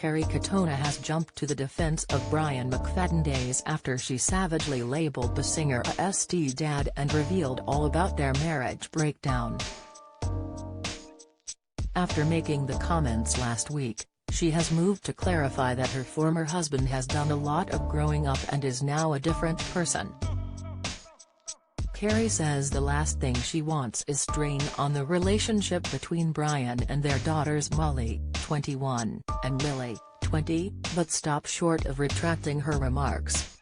Kerry Katona has jumped to the defense of Brian McFadden days after she savagely labeled the singer a ST dad and revealed all about their marriage breakdown. After making the comments last week, she has moved to clarify that her former husband has done a lot of growing up and is now a different person. Kerry says the last thing she wants is strain on the relationship between Brian and their daughters Molly, 21, and Lily, 20, but stopped short of retracting her remarks.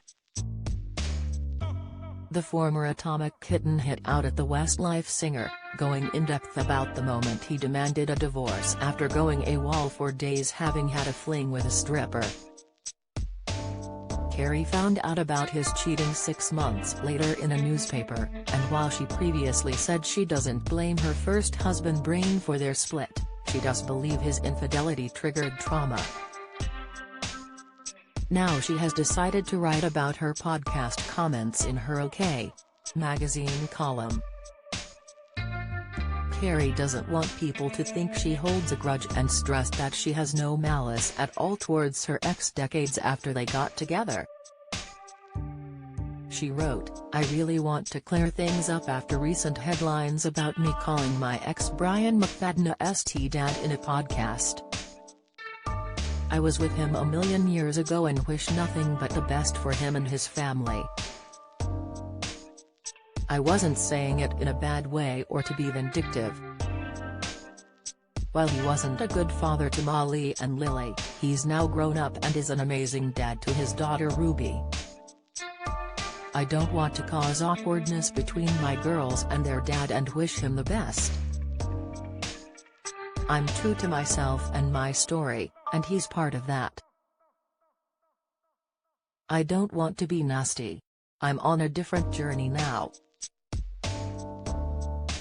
The former Atomic Kitten hit out at the Westlife singer, going in-depth about the moment he demanded a divorce after going AWOL for days having had a fling with a stripper. Kerry found out about his cheating 6 months later in a newspaper, and while she previously said she doesn't blame her first husband Brian for their split, she does believe his infidelity triggered trauma. Now she has decided to write about her podcast comments in her OK! Magazine column. Kerry doesn't want people to think she holds a grudge and stressed that she has no malice at all towards her ex decades after they got together. She wrote, "I really want to clear things up after recent headlines about me calling my ex Brian McFadden a ST dad in a podcast. I was with him a million years ago and wish nothing but the best for him and his family. I wasn't saying it in a bad way or to be vindictive. While he wasn't a good father to Molly and Lily, he's now grown up and is an amazing dad to his daughter Ruby. I don't want to cause awkwardness between my girls and their dad and wish him the best. I'm true to myself and my story, and he's part of that. I don't want to be nasty. I'm on a different journey now."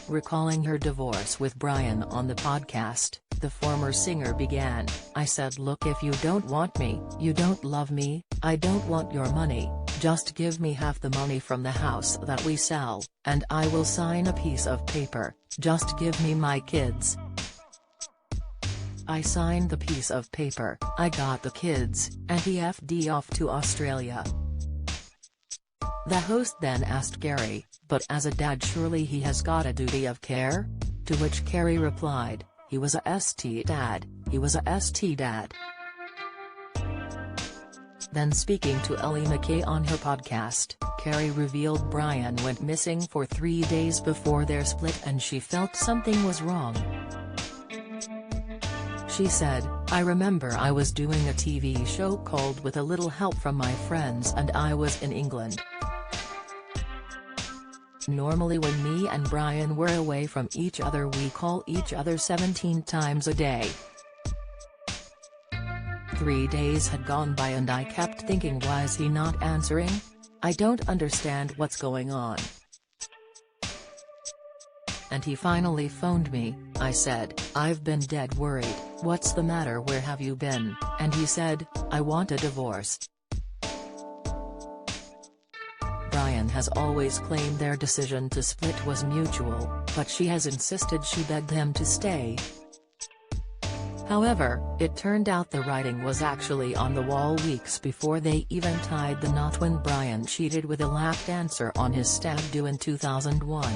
Recalling her divorce with Brian on the podcast, the former singer began, "I said, look, if you don't want me, you don't love me, I don't want your money, just give me half the money from the house that we sell, and I will sign a piece of paper, just give me my kids." I signed the piece of paper, I got the kids, and he FD off to Australia. The host then asked Kerry, "But as a dad surely he has got a duty of care?" To which Kerry replied, "He was a ST dad, he was a ST dad." Then speaking to Ellie McKay on her podcast, Kerry revealed Brian went missing for 3 days before their split and she felt something was wrong. She said, "I remember I was doing a TV show called With a Little Help from My Friends and I was in England. Normally when me and Brian were away from each other we call each other 17 times a day. 3 days had gone by and I kept thinking, why is he not answering? I don't understand what's going on. And he finally phoned me. I said, I've been dead worried, what's the matter, where have you been? And he said, I want a divorce." Brian has always claimed their decision to split was mutual, but she has insisted she begged him to stay. However, it turned out the writing was actually on the wall weeks before they even tied the knot when Brian cheated with a lap dancer on his stag do in 2001.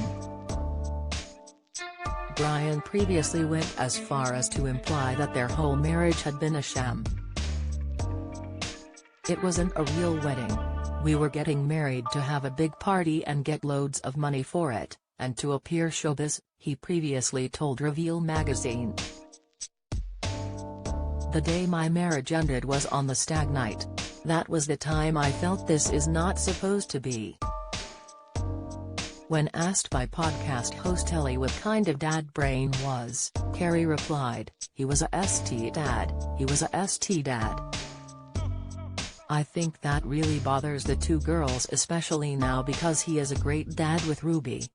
Brian previously went as far as to imply that their whole marriage had been a sham. "It wasn't a real wedding. We were getting married to have a big party and get loads of money for it, and to appear showbiz," he previously told Reveal magazine. "The day my marriage ended was on the stag night. That was the time I felt this is not supposed to be." When asked by podcast host Ellie what kind of dad Brian was, Kerry replied, "He was a ST dad, he was a ST dad. I think that really bothers the two girls, especially now because he is a great dad with Ruby."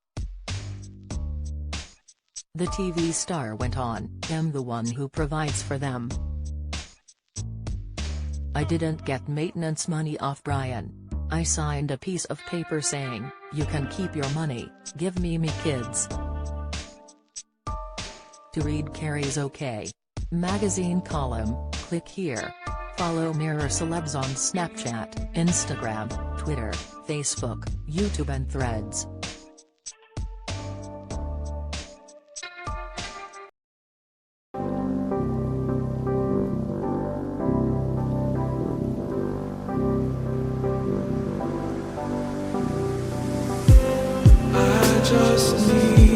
The TV star went on, "I'm the one who provides for them. I didn't get maintenance money off Brian. I signed a piece of paper saying, you can keep your money, give me kids." To read Kerry's OK! Magazine column, click here. Follow Mirror Celebs on Snapchat, Instagram, Twitter, Facebook, YouTube and Threads. I just need